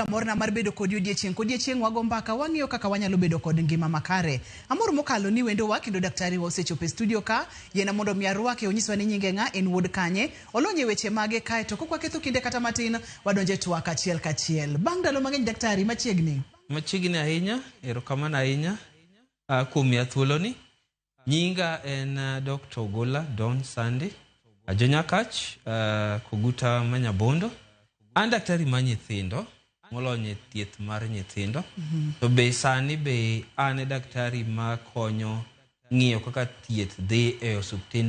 ga morna mar bedo kod odiechieng wago mbaka wang'iyo kaka wanyalo bedo kod ngima makare. Amor mokalo ni wendo wa kendo daktari wa osechopo e studio ka yena mondo mi arwake onyiswa ni nyinge ng'a en wuod kanye olonye weche mage kae to kokwa ketho kinde kata matin wadonje twak achiel kachiel. Bang' ndalo mang'eny daktari machiegni ahinya erokamano ahinya kuom miya thuoloni. Nyinga en Dr. Ogolla Don Sandi Ajonyakach Koguta Manyabondo. An daktari ma nyithindo molonye thieth mar nyithindo. To be sani be an daktari ma konyo ng'iyo kaka thieth dhi e osuptende